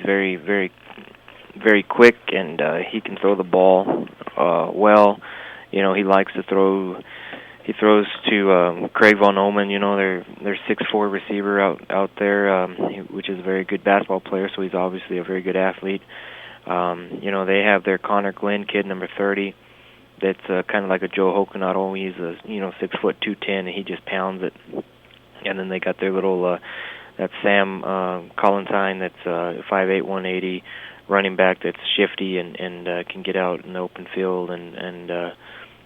very quick, and he can throw the ball well. He likes to throw. He throws to Craig Von Omen. Their 6'4" receiver out there, which is a very good basketball player. So he's obviously a very good athlete. They have their Connor Glenn kid, number 30. That's kind of like a Joe Hokanado. He's 6 foot 210, and he just pounds it. And then they got their little that Sam Collentine, that's 5'8", 180, running back that's shifty and can get out in the open field. And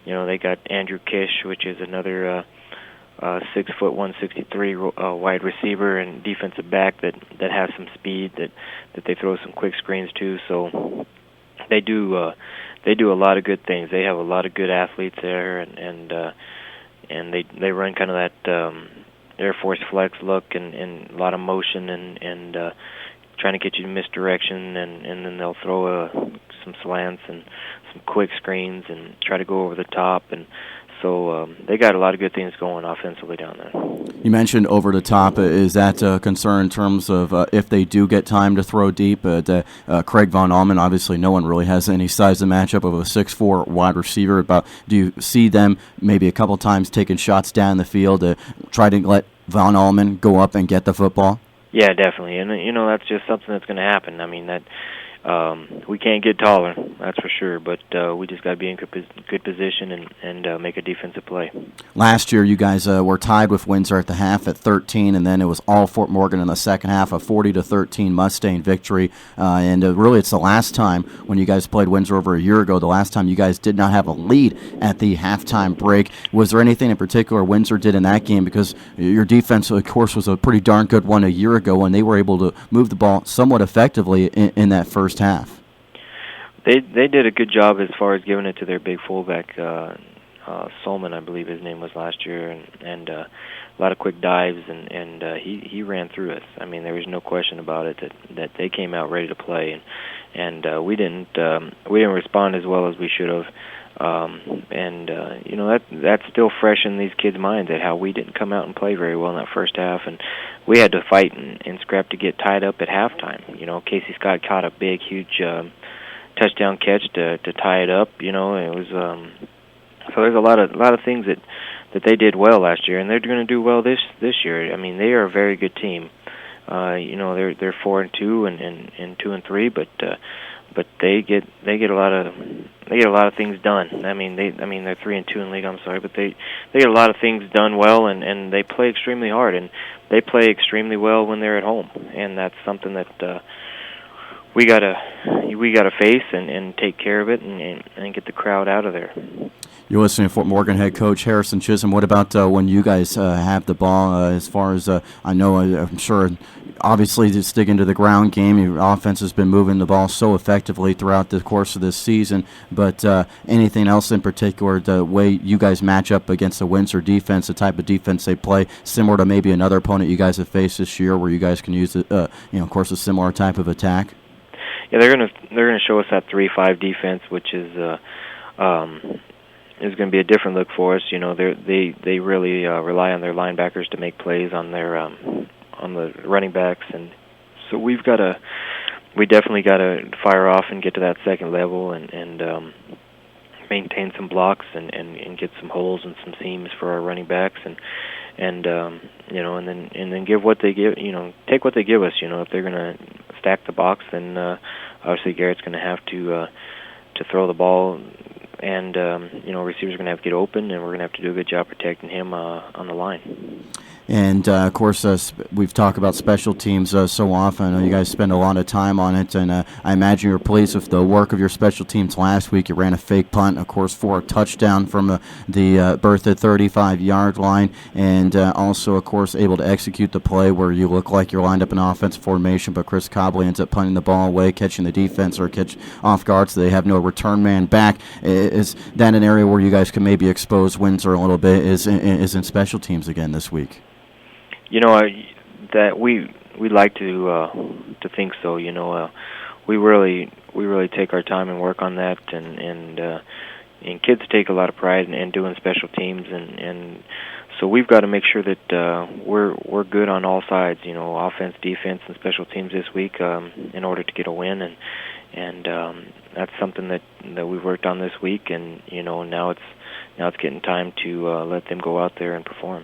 they got Andrew Kish, which is another 6 foot 163 wide receiver and defensive back that has some speed that they throw some quick screens to. So they do a lot of good things. They have a lot of good athletes there, and they run kind of that Air Force flex look and a lot of motion and trying to get you to misdirection, and then they'll throw some slants and some quick screens and try to go over the top. And so they got a lot of good things going offensively down there. You mentioned over the top. Is that a concern in terms of if they do get time to throw deep? Craig Von Allman, obviously no one really has any size to match up of a 6'4" wide receiver. But do you see them maybe a couple times taking shots down the field to try to let Von Allman go up and get the football? Yeah, definitely. And, that's just something that's going to happen. I mean, that we can't get taller, that's for sure, but we just got to be in good position and make a defensive play. Last year, you guys were tied with Windsor at the half at 13, and then it was all Fort Morgan in the second half, a 40-13 Mustang victory. And really, it's the last time when you guys played Windsor over a year ago, the last time you guys did not have a lead at the halftime break. Was there anything in particular Windsor did in that game? Because your defense, of course, was a pretty darn good one a year ago, and they were able to move the ball somewhat effectively in that first half. They did a good job as far as giving it to their big fullback, Solman, I believe his name was last year, and a lot of quick dives, and he ran through us. I mean, there was no question about it that they came out ready to play, and we didn't respond as well as we should have. That's still fresh in these kids' minds at how we didn't come out and play very well in that first half, and we had to fight and scrap to get tied up at halftime. Casey Scott caught a big, huge touchdown catch to tie it up. It was so there's a lot of things that they did well last year, and they're going to do well this year. I mean, they are a very good team. They're 4-2 and 2-3, but they get a lot of things done. I mean they're 3-2 in league. I'm sorry, but they get a lot of things done well, and they play extremely hard, and they play extremely well when they're at home, and that's something that we gotta face and take care of it and get the crowd out of there. You're listening to Fort Morgan head coach Harrison Chisum. What about when you guys have the ball? As far as I'm sure, obviously, just sticking to the ground game, your offense has been moving the ball so effectively throughout the course of this season. But anything else in particular, the way you guys match up against the Windsor defense, the type of defense they play, similar to maybe another opponent you guys have faced this year, where you guys can use, of course, a similar type of attack? Yeah, they're gonna show us that 3-5 defense, which is going to be a different look for us. They really rely on their linebackers to make plays on their on the running backs, and so we definitely got to fire off and get to that second level and maintain some blocks and get some holes and some seams for our running backs and then give what they give. Take what they give us. If they're going to stack the box, then obviously Garrett's going to have to throw the ball, and receivers are going to have to get open, and we're going to have to do a good job protecting him on the line. And, of course, we've talked about special teams so often. I know you guys spend a lot of time on it, and I imagine you're pleased with the work of your special teams last week. You ran a fake punt, of course, for a touchdown from the Bertha 35-yard line, and also, of course, able to execute the play where you look like you're lined up in offensive formation, but Chris Cobley ends up punting the ball away, catching the defense or catch off guard, so they have no return man back. Is that an area where you guys can maybe expose Windsor a little bit, is in special teams again this week? That we like to think so. We really take our time and work on that, and kids take a lot of pride in doing special teams, and So we've got to make sure that we're good on all sides, offense, defense, and special teams this week in order to get a win, and that's something that we've worked on this week, and now it's getting time to let them go out there and perform.